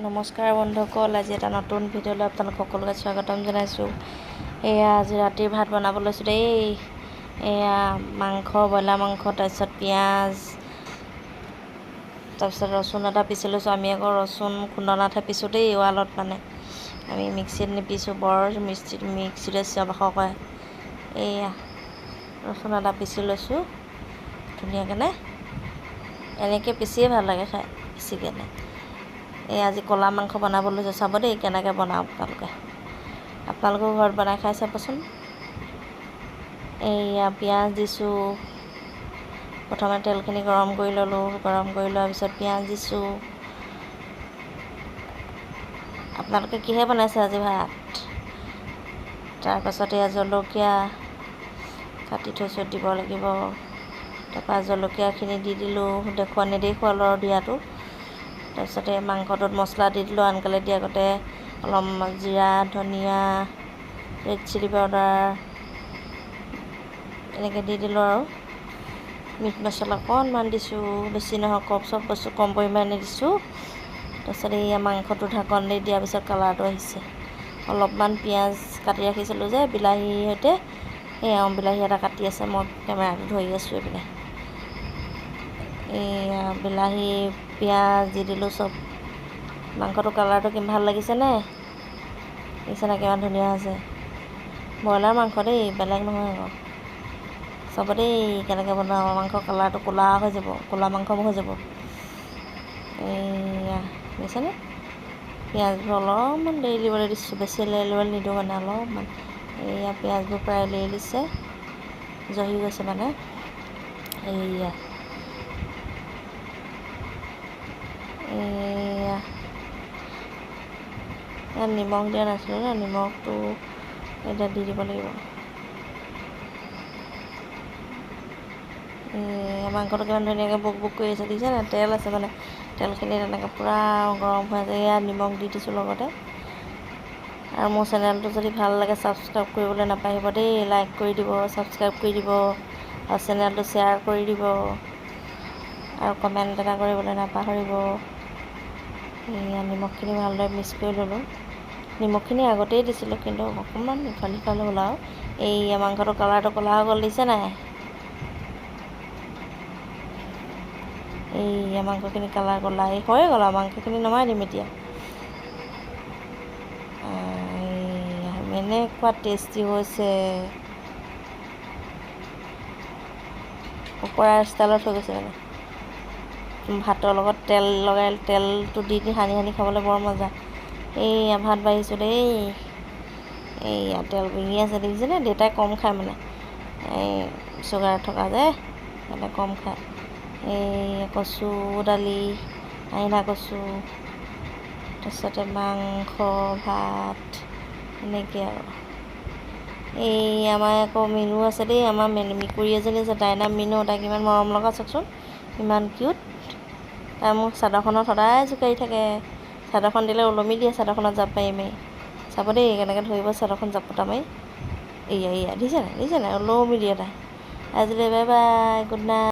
নমস্কাৰ বন্ধুসকল, আজি এটা নতুন ভিডিঅ'লৈ আপোনালোক সকলোকে স্বাগতম জনাইছোঁ। আজি ৰাতিৰ ভাত বনাব লৈছোঁ দেই। মাংস, ব্ৰইলাৰ মাংস, তাৰপিছত পিঁয়াজ, তাৰপিছত ৰচুন এটা পিচি লৈছোঁ। আমি আকৌ ৰচুন খুন্দনাতহে পিছোঁ দেই, ৱালত মানে আমি মিক্সিত নিপিছোঁ, বৰ মিক্সিতে চিঞৰ বাখৰ কৰে। ৰচুন এটা পিচি লৈছোঁ ধুনীয়াকৈ। এনেকৈ পিচিয়ে ভাল লাগে খাই, পিচিকেনে। আজি ক'লা মাংস বনাব লৈছোঁ, চাব দেই কেনেকৈ বনাওঁ আপোনালোকেও ঘৰত বনাই খাই চাবচোন। পিঁয়াজ দিছোঁ, প্ৰথমে তেলখিনি গৰম কৰি ল'লোঁ। গৰম কৰি লোৱাৰ পিছত পিঁয়াজ দিছোঁ। আপোনালোকে কিহে বনাইছে আজি ভাত? তাৰপাছত জলকীয়া কাটি থৈছোঁ, দিব লাগিব। তাৰপৰা জলকীয়াখিনি দি দিলোঁ, নেদেখুৱালোঁ আৰু দিয়াটো। তাৰপিছতে মাংসটোত মছলা দি দিলোঁ, আনকালে দি আগতে অলপ জিৰা, ধনিয়া, ৰেড চিলি পাউডাৰ এনেকৈ দি দিলোঁ আৰু মিট মছলা অকণমান দিছোঁ, বেছি নহয়, চব বস্তু কম পৰিমাণে দিছোঁ। তাৰপিছত মাংসটো ঢাকন দি দিয়াৰ পিছত কালাৰটো আহিছে। অলপমান পিঁয়াজ কাটি ৰাখিছিলোঁ যে বিলাহীৰ সৈতে, বিলাহী এটা কাটি আছে, মই কেমেৰাটো ধৰি আছোঁ এইপিনে। বিলাহী, পিঁয়াজ দি দিলোঁ চব। মাংসটো কালাৰটো কিমান ভাল লাগিছেনে? দেখিছেনে কিমান ধুনীয়া হৈছে? ব্ৰইলাৰ মাংস দেই, বেলেগ নহয় আকৌ। চাব দেই কেনেকৈ বনাওঁ। মাংস কালাৰটো ক'লা হৈ যাব, ক'লা মাংস হৈ যাব। দেখিছেনে? পিঁয়াজবোৰ অলপমান দেৰি দিবলৈ দিছোঁ, বেছি লেৰিবলৈ নিদিওঁ মানে, অলপমান। পিঁয়াজবোৰ প্ৰায় লেৰিছে, জহি গৈছে মানে। ইয়াত নিমখ দিয়া নাছিলোঁ ন, নিমখটো এতিয়া দি দিব লাগিব। মাংসটো কিমান ধুনীয়াকৈ বুক বুক কৰি আছে, দেখিছে নাই? তেল আছে মানে, তেলখিনি তেনেকৈ পূৰা গৰম হৈ আছে। নিমখ দি দিছোঁ লগতে। আৰু মোৰ চেনেলটো যদি ভাল লাগে, ছাবস্ক্ৰাইব কৰিবলৈ নাপাহৰিব দেই। লাইক কৰি দিব, ছাবস্ক্ৰাইব কৰি দিব, আৰু চেনেলটো শ্বেয়াৰ কৰি দিব, আৰু কমেণ্ট এটা কৰিবলৈ নাপাহৰিব। নিমখখিনি ভালদৰে মিক্স কৰি ল'লোঁ। নিমখখিনি আগতেই দিছিলোঁ, কিন্তু অকণমান ইফাল সিফাল হ'ল আৰু। মাংসটো কালাৰটো ক'লা হৈ গ'ল, দিছে নাই? মাংসখিনি কালাৰ ক'লা হৈ গ'ল আৰু। মাংসখিনি নমাই দিম এতিয়া। এনেকুৱা টেষ্টি হৈছে, পকৰা ষ্টাইলত হৈ গৈছে মানে। ভাতৰ লগত তেল লগাই, তেলটো দি সানি সানি খাবলৈ বৰ মজা। ভাত বাঢ়িছোঁ দেই। তেল বিঙি আছে, দেখিছেনে? দেউতাই কম খায় মানে, চুগাৰ থকা যে, সেইকাৰণে কম খায়। কচু দালি, আহিনা কচু, তাৰপিছতে মাংস, ভাত, এনেকৈ আৰু। আমাৰ আকৌ মিনু আছে দেই, আমাৰ মেকুৰী এজনী আছে, তাইৰ নাম মিনু। তাই কিমান মৰম লগা চাওকচোন, ইমান কিউট। তাই মোক চাদৰখনত সদায় জোকাৰি থাকে। চাদৰখন দিলে ওলমি দিয়ে, চাদৰখনত জাপ মাৰি মাৰি। চাব দেই কেনেকৈ ধৰিব চাদৰখন জাপটা মাৰি। দেখিছে নাই? ওলমি দিয়ে তাই। আজিলৈ বাই বাই, গুড নাইট।